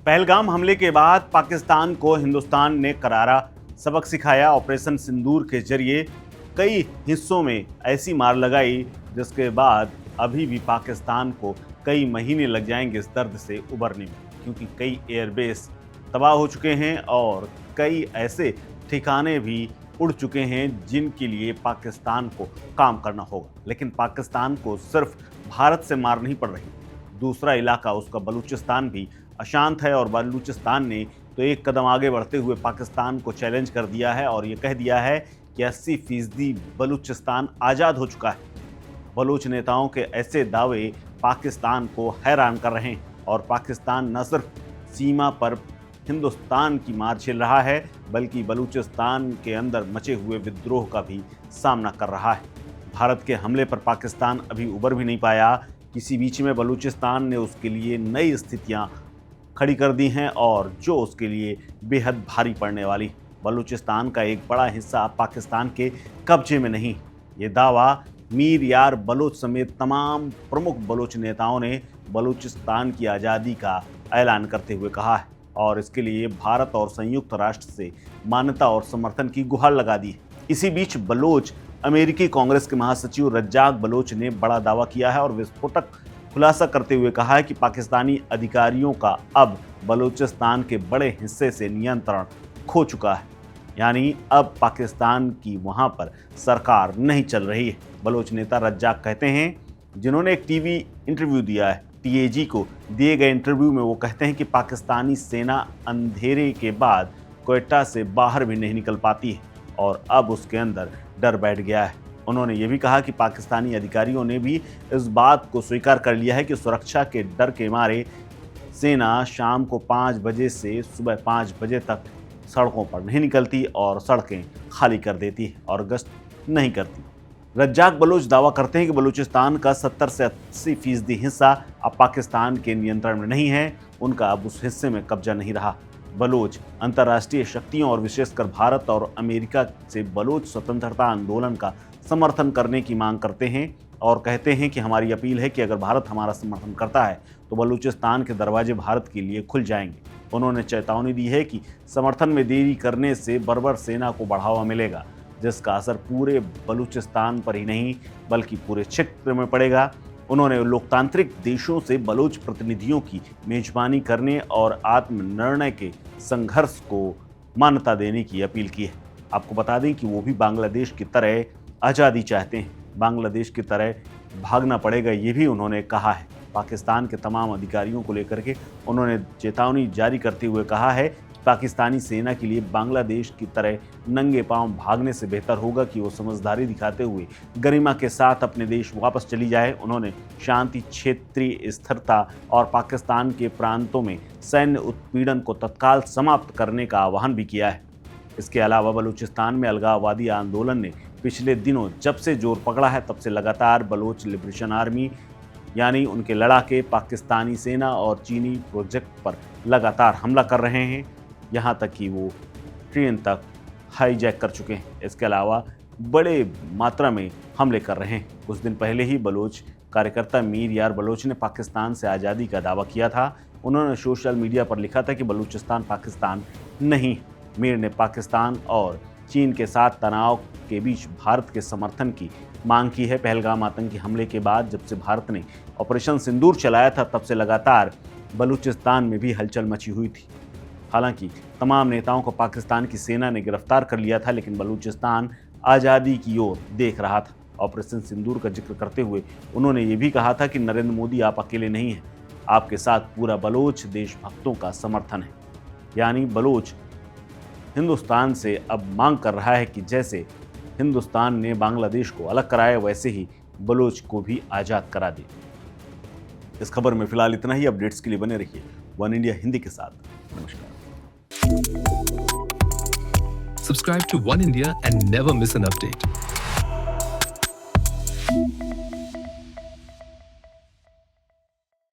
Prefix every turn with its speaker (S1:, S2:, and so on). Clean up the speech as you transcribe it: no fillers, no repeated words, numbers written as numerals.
S1: पहलगाम हमले के बाद पाकिस्तान को हिंदुस्तान ने करारा सबक सिखाया। ऑपरेशन सिंदूर के जरिए कई हिस्सों में ऐसी मार लगाई जिसके बाद अभी भी पाकिस्तान को कई महीने लग जाएंगे इस दर्द से उबरने में, क्योंकि कई एयरबेस तबाह हो चुके हैं और कई ऐसे ठिकाने भी उड़ चुके हैं जिनके लिए पाकिस्तान को काम करना होगा। लेकिन पाकिस्तान को सिर्फ भारत से मार नहीं पड़ रही, दूसरा इलाका उसका बलूचिस्तान भी अशांत है और बलूचिस्तान ने तो एक कदम आगे बढ़ते हुए पाकिस्तान को चैलेंज कर दिया है और ये कह दिया है कि 80% बलूचिस्तान आज़ाद हो चुका है। बलूच नेताओं के ऐसे दावे पाकिस्तान को हैरान कर रहे हैं और पाकिस्तान न सिर्फ सीमा पर हिंदुस्तान की मार झेल रहा है बल्कि बलूचिस्तान के अंदर मचे हुए विद्रोह का भी सामना कर रहा है। भारत के हमले पर पाकिस्तान अभी उबर भी नहीं पाया। किसी बीच में बलूचिस्तान ने उसके लिए नई स्थितियां खड़ी कर दी हैं और जो उसके लिए बेहद भारी पड़ने वाली। बलूचिस्तान का एक बड़ा हिस्सा अब पाकिस्तान के कब्जे में नहीं। ये दावा मीर यार बलोच समेत तमाम प्रमुख बलोच नेताओं ने बलूचिस्तान की आज़ादी का ऐलान करते हुए कहा है और इसके लिए भारत और संयुक्त राष्ट्र से मान्यता और समर्थन की गुहार लगा दी है। इसी बीच बलोच अमेरिकी कांग्रेस के महासचिव रज्जाक बलोच ने बड़ा दावा किया है और विस्फोटक खुलासा करते हुए कहा है कि पाकिस्तानी अधिकारियों का अब बलूचिस्तान के बड़े हिस्से से नियंत्रण खो चुका है, यानी अब पाकिस्तान की वहां पर सरकार नहीं चल रही है। बलोच नेता रज्जाक कहते हैं, जिन्होंने एक टीवी इंटरव्यू दिया है, टीएजी को दिए गए इंटरव्यू में वो कहते हैं कि पाकिस्तानी सेना अंधेरे के बाद क्वेटा से बाहर भी नहीं निकल पाती है और अब उसके अंदर डर बैठ गया है। उन्होंने ये भी कहा कि पाकिस्तानी अधिकारियों ने भी इस बात को स्वीकार कर लिया है कि सुरक्षा के डर के मारे सेना शाम को 5 बजे से सुबह 5 बजे तक सड़कों पर नहीं निकलती और सड़कें खाली कर देती है और गश्त नहीं करती। रज्जाक बलोच दावा करते हैं कि बलूचिस्तान का 70 से 80% हिस्सा अब पाकिस्तान के नियंत्रण में नहीं है, उनका अब उस हिस्से में कब्जा नहीं रहा। बलोच अंतर्राष्ट्रीय शक्तियों और विशेषकर भारत और अमेरिका से बलोच स्वतंत्रता आंदोलन का समर्थन करने की मांग करते हैं और कहते हैं कि हमारी अपील है कि अगर भारत हमारा समर्थन करता है तो बलूचिस्तान के दरवाजे भारत के लिए खुल जाएंगे। उन्होंने चेतावनी दी है कि समर्थन में देरी करने से बर्बर सेना को बढ़ावा मिलेगा, जिसका असर पूरे बलूचिस्तान पर ही नहीं बल्कि पूरे क्षेत्र में पड़ेगा। उन्होंने लोकतांत्रिक देशों से बलोच प्रतिनिधियों की मेजबानी करने और आत्मनिर्णय के संघर्ष को मान्यता देने की अपील की है। आपको बता दें कि वो भी बांग्लादेश की तरह आज़ादी चाहते हैं, बांग्लादेश की तरह भागना पड़ेगा, ये भी उन्होंने कहा है। पाकिस्तान के तमाम अधिकारियों को लेकर के उन्होंने चेतावनी जारी करते हुए कहा है पाकिस्तानी सेना के लिए बांग्लादेश की तरह नंगे पांव भागने से बेहतर होगा कि वो समझदारी दिखाते हुए गरिमा के साथ अपने देश वापस चली जाए। उन्होंने शांति, क्षेत्रीय स्थिरता और पाकिस्तान के प्रांतों में सैन्य उत्पीड़न को तत्काल समाप्त करने का आह्वान भी किया है। इसके अलावा बलूचिस्तान में अलगाववादी आंदोलन ने पिछले दिनों जब से जोर पकड़ा है तब से लगातार बलोच लिबरेशन आर्मी यानी उनके लड़ाके पाकिस्तानी सेना और चीनी प्रोजेक्ट पर लगातार हमला कर रहे हैं, यहाँ तक कि वो ट्रेन तक हाईजैक कर चुके हैं। इसके अलावा बड़े मात्रा में हमले कर रहे हैं। कुछ दिन पहले ही बलोच कार्यकर्ता मीर यार बलोच ने पाकिस्तान से आज़ादी का दावा किया था। उन्होंने सोशल मीडिया पर लिखा था कि बलूचिस्तान पाकिस्तान नहीं। मीर ने पाकिस्तान और चीन के साथ तनाव के बीच भारत के समर्थन की मांग की है। पहलगाम आतंकी हमले के बाद जब से भारत ने ऑपरेशन सिंदूर चलाया था तब से लगातार बलूचिस्तान में भी हलचल मची हुई थी। हालांकि तमाम नेताओं को पाकिस्तान की सेना ने गिरफ्तार कर लिया था, लेकिन बलूचिस्तान आज़ादी की ओर देख रहा था। ऑपरेशन सिंदूर का जिक्र करते हुए उन्होंने ये भी कहा था कि नरेंद्र मोदी आप अकेले नहीं हैं, आपके साथ पूरा बलोच देशभक्तों का समर्थन है। यानी बलोच हिंदुस्तान से अब मांग कर रहा है कि जैसे हिंदुस्तान ने बांग्लादेश को अलग कराया वैसे ही बलोच को भी आज़ाद करा दे। इस खबर में फिलहाल इतना ही। अपडेट्स के लिए बने रहिए वन इंडिया हिंदी के साथ। नमस्कार।
S2: Subscribe to One India and never miss an update.